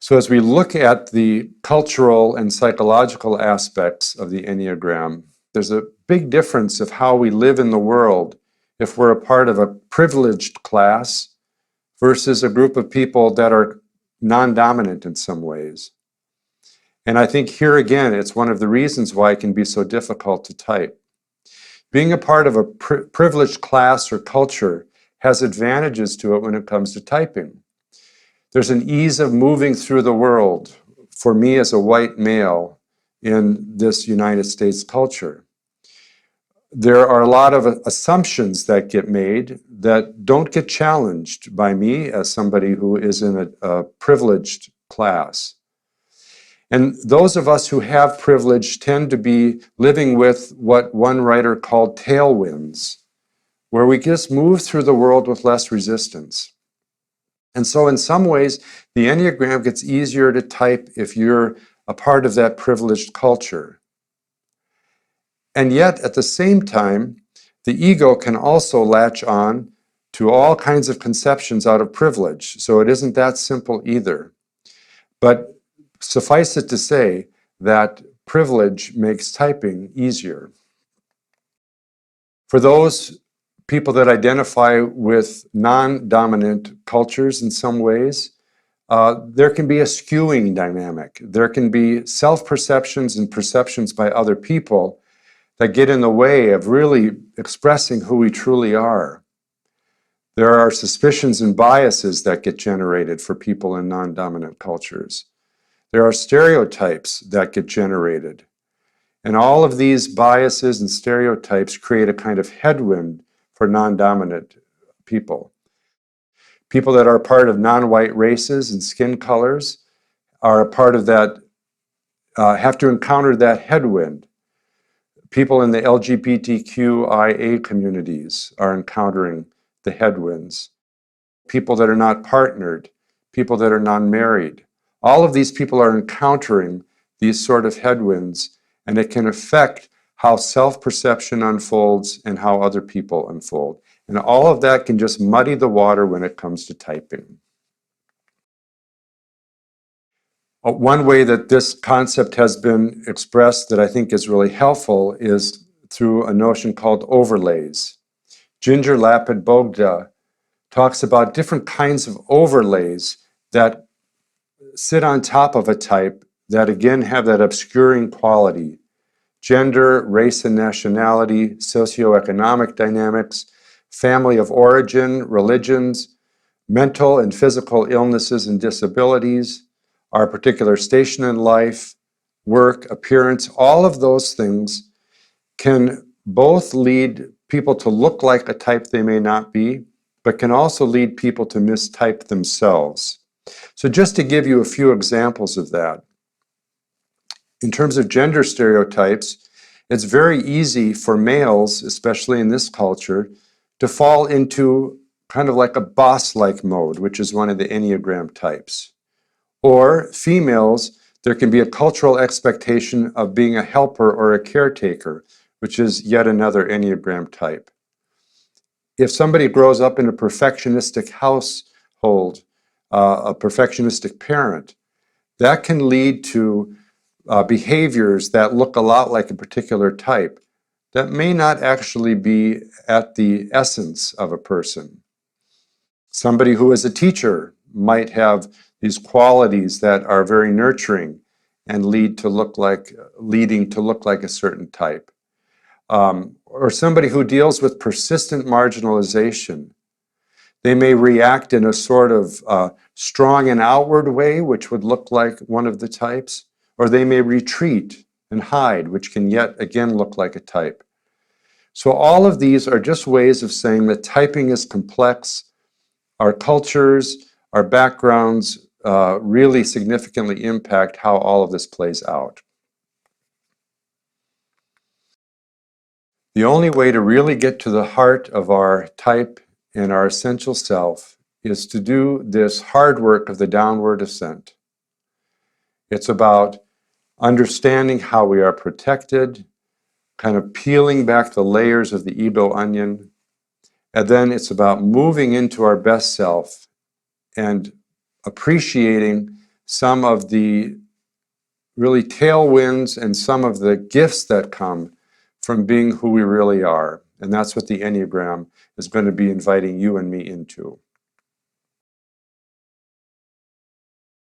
So as we look at the cultural and psychological aspects of the Enneagram, there's a big difference of how we live in the world if we're a part of a privileged class versus a group of people that are non-dominant in some ways. And I think here again, it's one of the reasons why it can be so difficult to type. Being a part of a privileged class or culture has advantages to it when it comes to typing. There's an ease of moving through the world for me as a white male in this United States culture. There are a lot of assumptions that get made that don't get challenged by me as somebody who is in a privileged class. And those of us who have privilege tend to be living with what one writer called tailwinds, where we just move through the world with less resistance. And so in some ways, the Enneagram gets easier to type if you're a part of that privileged culture. And yet, at the same time, the ego can also latch on to all kinds of conceptions out of privilege. So it isn't that simple either. But suffice it to say that privilege makes typing easier. For those people that identify with non-dominant cultures in some ways, there can be a skewing dynamic. There can be self-perceptions and perceptions by other people that get in the way of really expressing who we truly are. There are suspicions and biases that get generated for people in non-dominant cultures. There are stereotypes that get generated. And all of these biases and stereotypes create a kind of headwind for non-dominant people. People that are part of non-white races and skin colors are a part of that, have to encounter that headwind. People in the LGBTQIA communities are encountering the headwinds. People that are not partnered, people that are non-married. All of these people are encountering these sort of headwinds, and it can affect how self-perception unfolds and how other people unfold. And all of that can just muddy the water when it comes to typing. One way that this concept has been expressed that I think is really helpful is through a notion called overlays. Ginger Lapid-Bogda talks about different kinds of overlays that sit on top of a type that again have that obscuring quality. Gender, race and nationality, socioeconomic dynamics, family of origin, religions, mental and physical illnesses and disabilities, our particular station in life, work, appearance, all of those things can both lead people to look like a type they may not be, but can also lead people to mistype themselves. So just to give you a few examples of that, in terms of gender stereotypes, it's very easy for males, especially in this culture, to fall into kind of like a boss-like mode, which is one of the Enneagram types. Or females, there can be a cultural expectation of being a helper or a caretaker, which is yet another Enneagram type. If somebody grows up in a perfectionistic household, a perfectionistic parent, that can lead to behaviors that look a lot like a particular type that may not actually be at the essence of a person. Somebody who is a teacher might have these qualities that are very nurturing and leading to look like a certain type. Or somebody who deals with persistent marginalization. They may react in a sort of strong and outward way, which would look like one of the types, or they may retreat and hide, which can yet again look like a type. So all of these are just ways of saying that typing is complex. Our cultures, our backgrounds really significantly impact how all of this plays out. The only way to really get to the heart of our type and our essential self is to do this hard work of the downward ascent. It's about understanding how we are protected, kind of peeling back the layers of the ego onion, and then it's about moving into our best self and appreciating some of the really tailwinds and some of the gifts that come from being who we really are. And that's what the Enneagram is going to be inviting you and me into.